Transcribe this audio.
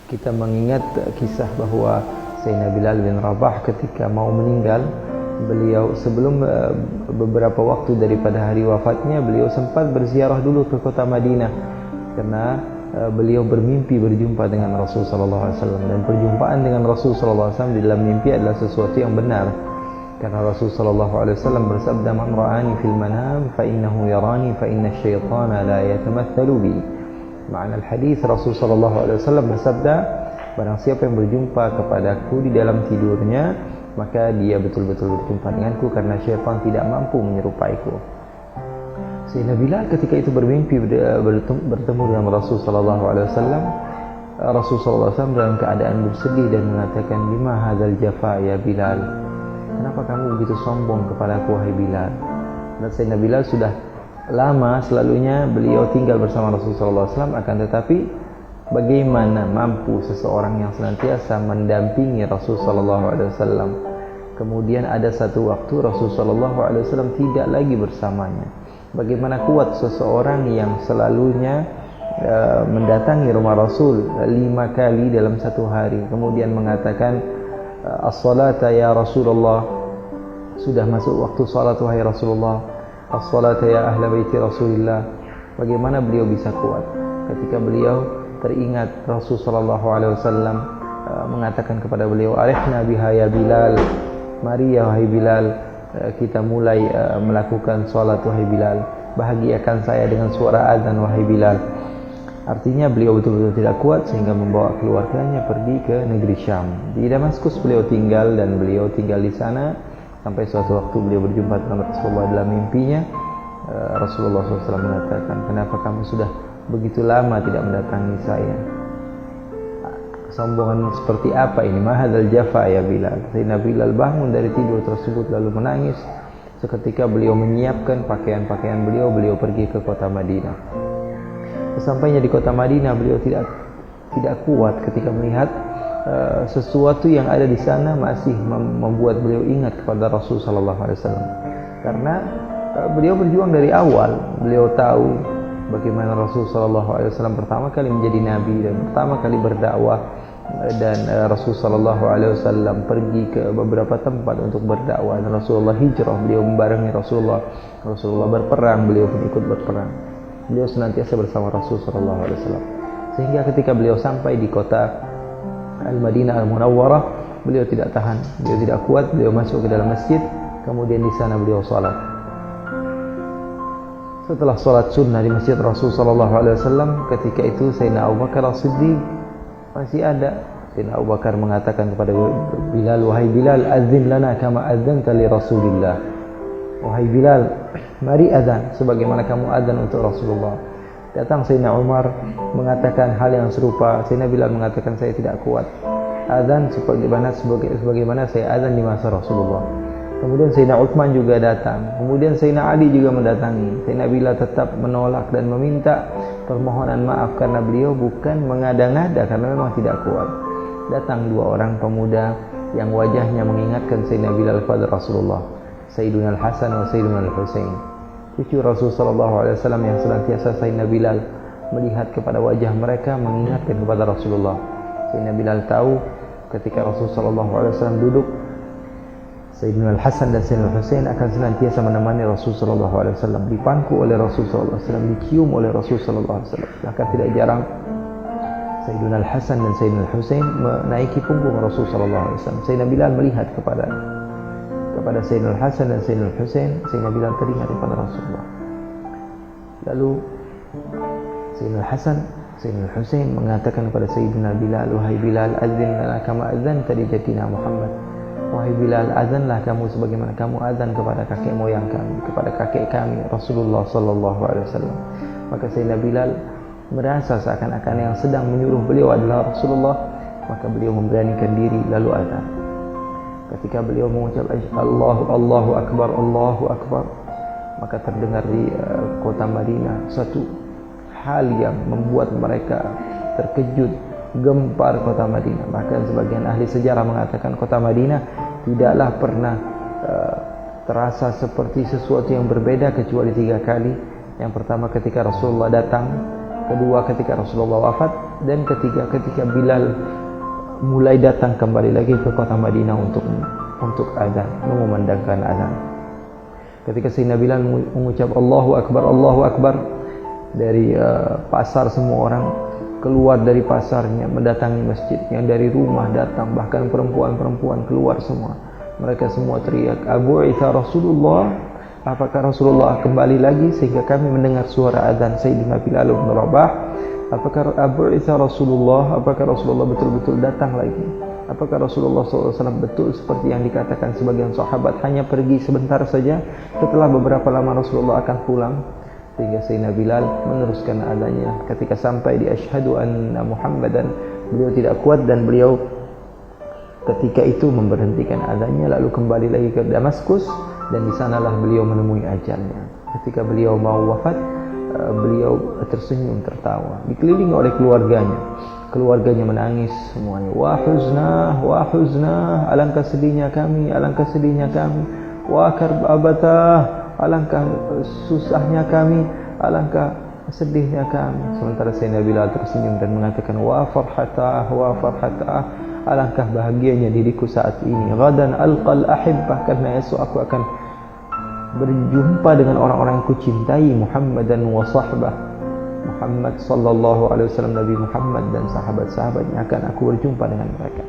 kita mengingat kisah bahwa Sayyidina Bilal bin Rabah ketika mau meninggal, beliau sebelum beberapa waktu daripada hari wafatnya, beliau sempat berziarah dulu ke kota Madinah karena beliau bermimpi berjumpa dengan Rasul sallallahu alaihi wasallam, dan perjumpaan dengan Rasul sallallahu alaihi wasallam di dalam mimpi adalah sesuatu yang benar. Karena Rasul sallallahu alaihi wasallam bersabda, "Man ra'ani fil manam fa innahu yarani fa inna asy-syaitana la yatamatsalu bi." Makna hadis Rasul sallallahu alaihi wasallam bersabda, barang siapa yang berjumpa kepadaku di dalam tidurnya, maka dia betul-betul berjumpa denganku karena syaitan tidak mampu menyerupaiku. Sayyidina Bilal ketika itu bermimpi bertemu dengan Rasul sallallahu alaihi wasallam. Rasul sallallahu alaihi wasallam dalam keadaan bersedih dan mengatakan, "Lima hadzal jafa ya Bilal?" Kenapa kamu begitu sombong kepadaku wahai Bilal? Dan Sayyidina Bilal sudah lama selalunya beliau tinggal bersama Rasul sallallahu alaihi wasallam, akan tetapi bagaimana mampu seseorang yang senantiasa mendampingi Rasul sallallahu alaihi wasallam, kemudian ada satu waktu Rasul sallallahu alaihi wasallam tidak lagi bersamanya. Bagaimana kuat seseorang yang selalunya mendatangi rumah Rasul 5 kali dalam satu hari, kemudian mengatakan, "As-salata ya Rasulullah," sudah masuk waktu salat wahai Rasulullah, "As-salata ya ahla baiti Rasulillah." Bagaimana beliau bisa kuat ketika beliau teringat Rasul sallallahu alaihi wasallam mengatakan kepada beliau, "Arihna biha ya Bilal." Mari ya wahai Bilal, kita mulai melakukan salat wahai Bilal. Bahagiakan saya dengan suara azan wahai Bilal. Artinya beliau betul-betul tidak kuat sehingga membawa keluarganya pergi ke negeri Syam. Di Damaskus beliau tinggal, dan beliau tinggal di sana sampai suatu waktu beliau berjumpa dengan Rasulullah dalam mimpinya. Rasulullah SAW mengatakan, "Kenapa kamu sudah begitu lama tidak mendatangi saya?" Kesombongan seperti apa ini? Mahadzal jafa ya Bilal. Sayyidina Bilal bangun dari tidur tersebut lalu menangis. Seketika beliau menyiapkan pakaian-pakaian beliau pergi ke kota Madinah. Sesampainya di kota Madinah, beliau tidak kuat ketika melihat sesuatu yang ada di sana masih membuat beliau ingat kepada Rasul sallallahu alaihi wasallam. Karena beliau berjuang dari awal, beliau tahu bagaimana Rasul sallallahu alaihi wasallam pertama kali menjadi nabi dan pertama kali berdakwah, dan Rasul sallallahu alaihi wasallam pergi ke beberapa tempat untuk berdakwah, dan Rasulullah hijrah, beliau membarengi Rasulullah berperang, beliau pun ikut berperang. Beliau senantiasa bersama Rasul sallallahu alaihi wasallam. Sehingga ketika beliau sampai di kota Al-Madinah Al-Munawwarah, beliau tidak tahan, beliau tidak kuat, beliau masuk ke dalam masjid, kemudian di sana beliau salat. Setelah salat sunnah di masjid Rasul sallallahu alaihi wasallam, ketika itu Sayyidina Abu Bakar As-Siddiq masih ada. Sayyidina Abu Bakar mengatakan kepada Bilal, "Wahai Bilal, adzin lana kama adzanta li Rasulillah." Wahai Bilal, mari azan sebagaimana kamu azan untuk Rasulullah. Datang Sayyidina Umar mengatakan hal yang serupa. Sayyidina Bilal mengatakan, "Saya tidak kuat azan sebagaimana saya azan di masa Rasulullah." Kemudian Sayyidina Utsman juga datang. Kemudian Sayyidina Ali juga mendatangi. Sayyidina Bilal tetap menolak dan meminta permohonan maaf karena beliau bukan mengada-ngada, karena memang tidak kuat. Datang 2 orang pemuda yang wajahnya mengingatkan Sayyidina Bilal kepada Rasulullah, Sayyiduna Al-Hasan wa Sayyiduna Al-Husain. Cucu Rasul sallallahu alaihi wasallam yang senantiasa Sayyidina Bilal melihat kepada wajah mereka mengingatkan kepada Rasulullah. Sayyidina Bilal tahu ketika Rasul sallallahu alaihi wasallam duduk, Sayyidina Al-Hasan dan Sayyidina Al-Husain akan senantiasa menemani Rasul sallallahu alaihi wasallam, dipangku oleh Rasul sallallahu alaihi wasallam, dicium oleh Rasul sallallahu alaihi wasallam. Maka tidak jarang Sayyidina Al-Hasan dan Sayyidina Al-Husain menaiki punggung Rasul sallallahu alaihi wasallam. Sayyidina Bilal melihat kepada Sayyidina Al-Hasan dan Sayyidina Al-Husain. Sayyidina Bilal teringat kepada Rasulullah. Lalu Sayyidina Al-Hasan, Sayyidina Al-Husain mengatakan kepada Sayyidina Bilal, "Wahai Bilal, adzin lana kama adzanta li jadina Muhammad." Wahai Bilal, azanlah kamu sebagaimana kamu azan kepada kakek moyang kami, kepada kakek kami Rasulullah sallallahu alaihi wasallam. Maka Sayyidina Bilal merasa seakan-akan yang sedang menyuruh beliau adalah Rasulullah, maka beliau memberanikan diri lalu azan. Ketika beliau mengucap Allahu Akbar, Allahu Akbar, maka terdengar di kota Madinah satu hal yang membuat mereka terkejut, gempar kota Madinah. Bahkan sebagian ahli sejarah mengatakan kota Madinah tidaklah pernah terasa seperti sesuatu yang berbeda kecuali 3 kali. Yang pertama ketika Rasulullah datang kedua ketika Rasulullah wafat, dan ketiga ketika Bilal mulai datang kembali lagi ke kota Madinah untuk azan, mengumandangkan azan. Ketika Sayyidina Bilal mengucap Allahu Akbar, dari pasar semua orang keluar dari pasarnya mendatangi masjid, yang dari rumah datang, bahkan perempuan-perempuan keluar semua. Mereka semua teriak, Abu Isa Rasulullah, apakah Rasulullah kembali lagi sehingga kami mendengar suara azan Sayyidina Bilal bin Rabah? Apakah Abu Isa Rasulullah, apakah Rasulullah betul-betul datang lagi? Apakah Rasulullah SAW betul seperti yang dikatakan sebagian sahabat, hanya pergi sebentar saja, setelah beberapa lama Rasulullah akan pulang? Sehingga Sayyidina Bilal meneruskan adanya. Ketika sampai di asyhadu anna Muhammadan, beliau tidak kuat dan beliau ketika itu memberhentikan adanya, lalu kembali lagi ke Damaskus, dan di sanalah beliau menemui ajalnya. Ketika beliau mau wafat, beliau tersenyum tertawa, dikelilingi oleh keluarganya menangis semuanya. Wa huzna, alangkah sedihnya kami, wa karbabatah, alangkah susahnya kami, alangkah sedihnya kami. Sementara Sayyidina Bilal tersenyum dan mengatakan wa farhatah, alangkah bahagianya diriku saat ini. Ghadan alqal ahibbah, karena esok aku akan berjumpa dengan orang-orang yang kucintai, Muhammadan wa sahbah, Muhammad sallallahu alaihi wasallam, Nabi Muhammad dan sahabat-sahabatnya, akan aku berjumpa dengan mereka.